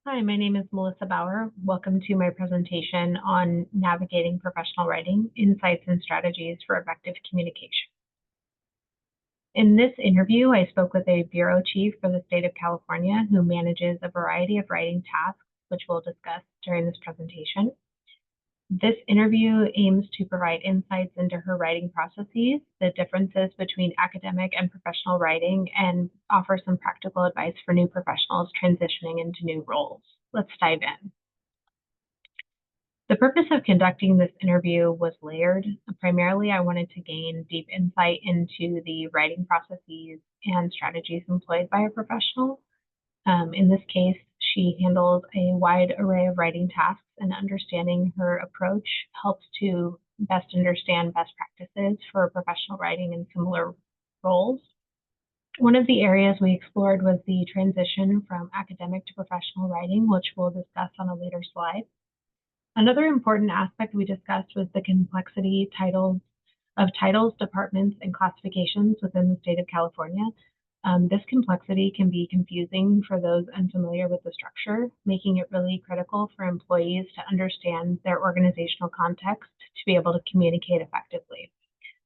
Hi, my name is Melissa Bauer. Welcome to my presentation on navigating professional writing, insights and strategies for effective communication. In this interview, I spoke with a bureau chief for the state of California who manages a variety of writing tasks, which we'll discuss during this presentation. This interview aims to provide insights into her writing processes, the differences between academic and professional writing, and offer some practical advice for new professionals transitioning into new roles. Let's dive in. The purpose of conducting this interview was layered. Primarily, I wanted to gain deep insight into the writing processes and strategies employed by a professional. In this case, she handles a wide array of writing tasks, and understanding her approach helps to best understand best practices for professional writing in similar roles. One of the areas we explored was the transition from academic to professional writing, which we'll discuss on a later slide. Another important aspect we discussed was the complexity of titles, departments, and classifications within the state of California. This complexity can be confusing for those unfamiliar with the structure, making it really critical for employees to understand their organizational context to be able to communicate effectively.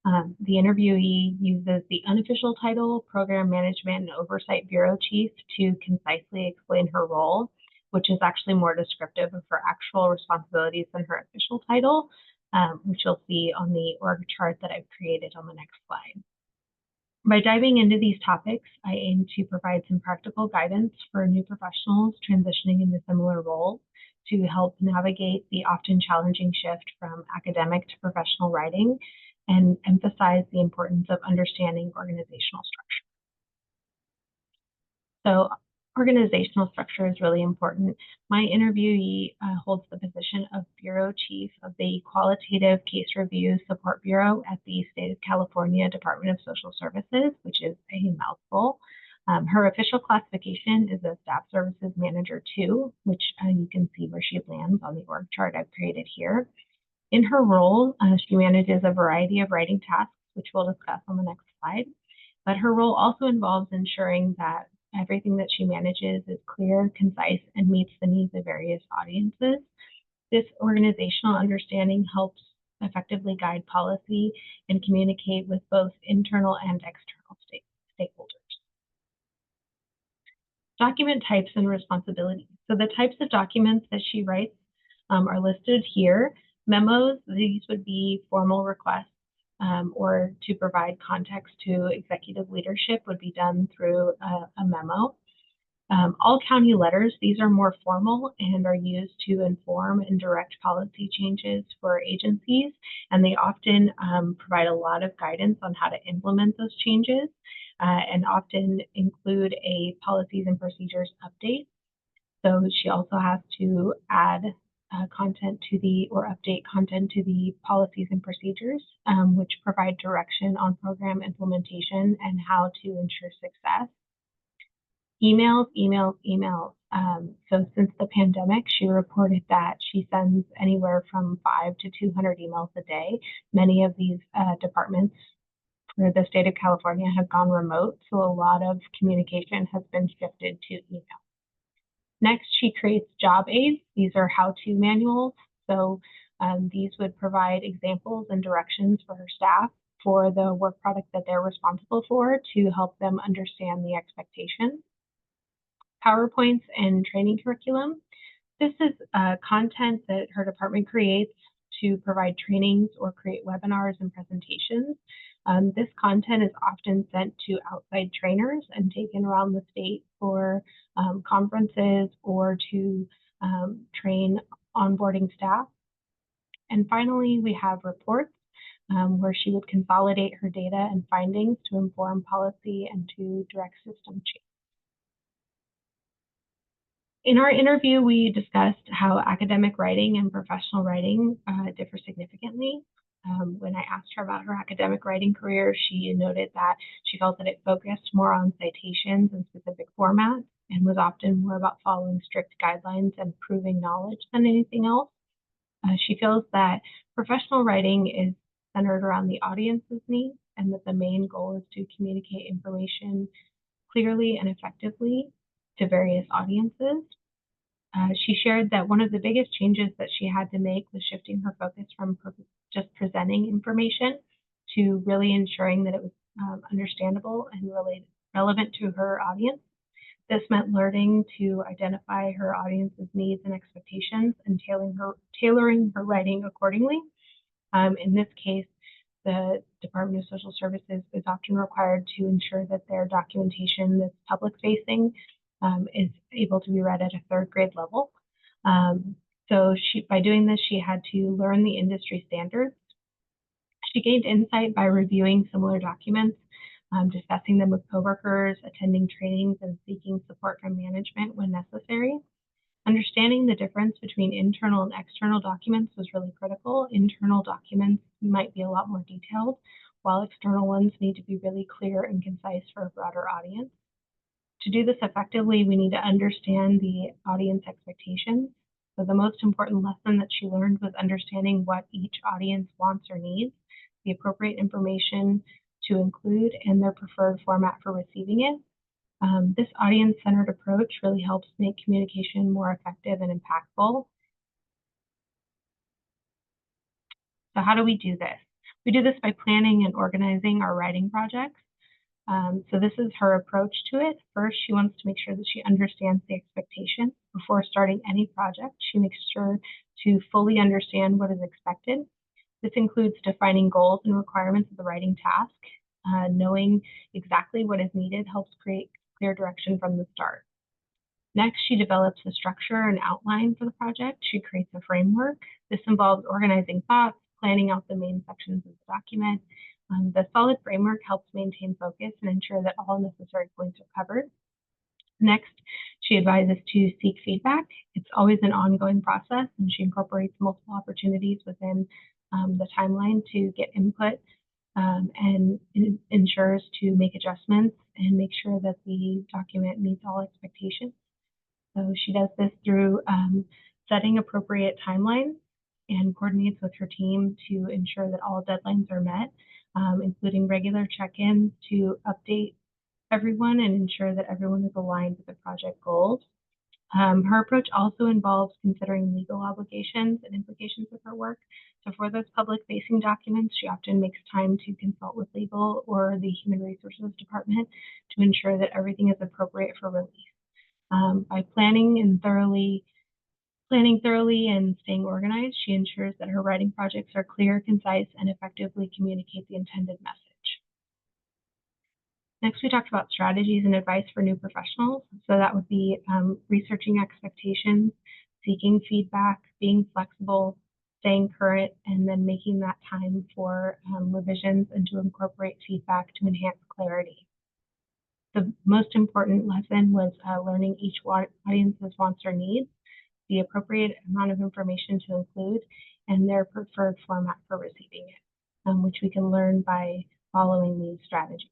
The interviewee uses the unofficial title, Program Management and Oversight Bureau Chief, to concisely explain her role, which is actually more descriptive of her actual responsibilities than her official title, which you'll see on the org chart that I've created on the next slide. By diving into these topics, I aim to provide some practical guidance for new professionals transitioning into similar roles to help navigate the often challenging shift from academic to professional writing and emphasize the importance of understanding organizational structure. So organizational structure is really important. My interviewee holds the position of Bureau Chief of the Qualitative Case Review Support Bureau at the State of California Department of Social Services, which is a mouthful. Her official classification is a Staff Services Manager 2, which you can see where she lands on the org chart I've created here. In her role, she manages a variety of writing tasks, which we'll discuss on the next slide. But her role also involves ensuring that everything that she manages is clear, concise, and meets the needs of various audiences. This organizational understanding helps effectively guide policy and communicate with both internal and external stakeholders. Document types and responsibilities. So the types of documents that she writes are listed here. Memos, these would be formal requests or to provide context to executive leadership would be done through a memo. All county letters, these are more formal and are used to inform and direct policy changes for agencies, and they often provide a lot of guidance on how to implement those changes and often include a policies and procedures update. So she also has to add content to or update content to the policies and procedures, which provide direction on program implementation and how to ensure success. Emails. So since the pandemic, she reported that she sends anywhere from 5 to 200 emails a day. Many of these departments for the state of California have gone remote, so a lot of communication has been shifted to email. Next, she creates job aids. These are how-to manuals. So these would provide examples and directions for her staff for the work product that they're responsible for to help them understand the expectations. PowerPoints and training curriculum. This is content that her department creates to provide trainings or create webinars and presentations. This content is often sent to outside trainers and taken around the state for conferences or to train onboarding staff. And finally, we have reports where she would consolidate her data and findings to inform policy and to direct system change. In our interview, we discussed how academic writing and professional writing differ significantly. When I asked her about her academic writing career, she noted that she felt that it focused more on citations and specific formats and was often more about following strict guidelines and proving knowledge than anything else. She feels that professional writing is centered around the audience's needs and that the main goal is to communicate information clearly and effectively to various audiences. She shared that one of the biggest changes that she had to make was shifting her focus from just presenting information to really ensuring that it was understandable and relevant to her audience. This meant learning to identify her audience's needs and expectations and tailoring her writing accordingly. In this case, the Department of Social Services is often required to ensure that their documentation that's public-facing is able to be read at a third grade level. So by doing this, she had to learn the industry standards. She gained insight by reviewing similar documents, discussing them with coworkers, attending trainings, and seeking support from management when necessary. Understanding the difference between internal and external documents was really critical. Internal documents might be a lot more detailed, while external ones need to be really clear and concise for a broader audience. To do this effectively, we need to understand the audience expectations. So the most important lesson that she learned was understanding what each audience wants or needs, the appropriate information to include, and their preferred format for receiving it. This audience-centered approach really helps make communication more effective and impactful. So how do we do this? We do this by planning and organizing our writing projects. So this is her approach to it. First, she wants to make sure that she understands the expectation. Before starting any project, she makes sure to fully understand what is expected. This includes defining goals and requirements of the writing task. Knowing exactly what is needed helps create clear direction from the start. Next, she develops a structure and outline for the project. She creates a framework. This involves organizing thoughts, planning out the main sections of the document. The solid framework helps maintain focus and ensure that all necessary points are covered. Next, she advises to seek feedback. It's always an ongoing process, and she incorporates multiple opportunities within the timeline to get input and ensures to make adjustments and make sure that the document meets all expectations. So she does this through setting appropriate timelines and coordinates with her team to ensure that all deadlines are met, including regular check-ins to update everyone and ensure that everyone is aligned with the project goals. Her approach also involves considering legal obligations and implications of her work. So for those public-facing documents, she often makes time to consult with legal or the Human Resources Department to ensure that everything is appropriate for release. By planning thoroughly and staying organized, she ensures that her writing projects are clear, concise, and effectively communicate the intended message. Next, we talked about strategies and advice for new professionals. So that would be researching expectations, seeking feedback, being flexible, staying current, and then making that time for revisions and to incorporate feedback to enhance clarity. The most important lesson was learning each audience's wants or needs, the appropriate amount of information to include, and their preferred format for receiving it, which we can learn by following these strategies.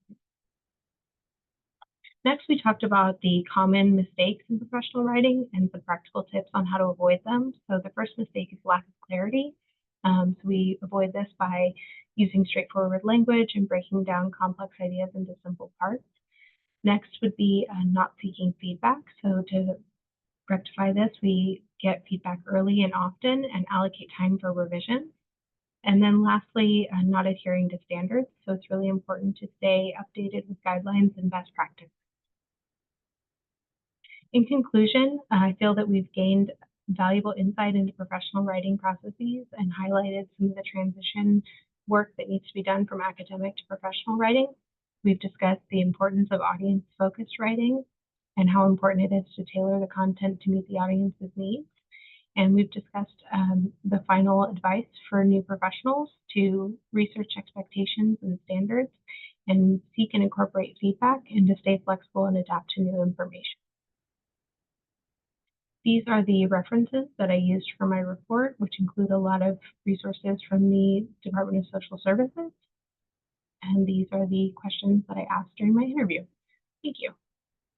Next, we talked about the common mistakes in professional writing and some practical tips on how to avoid them. So the first mistake is lack of clarity. So we avoid this by using straightforward language and breaking down complex ideas into simple parts. Next would be not seeking feedback. So to rectify this, we get feedback early and often and allocate time for revision. And then lastly, not adhering to standards. So it's really important to stay updated with guidelines and best practices. In conclusion, I feel that we've gained valuable insight into professional writing processes and highlighted some of the transition work that needs to be done from academic to professional writing. We've discussed the importance of audience-focused writing and how important it is to tailor the content to meet the audience's needs. And we've discussed the final advice for new professionals to research expectations and standards and seek and incorporate feedback and to stay flexible and adapt to new information. These are the references that I used for my report, which include a lot of resources from the Department of Social Services. And these are the questions that I asked during my interview. Thank you.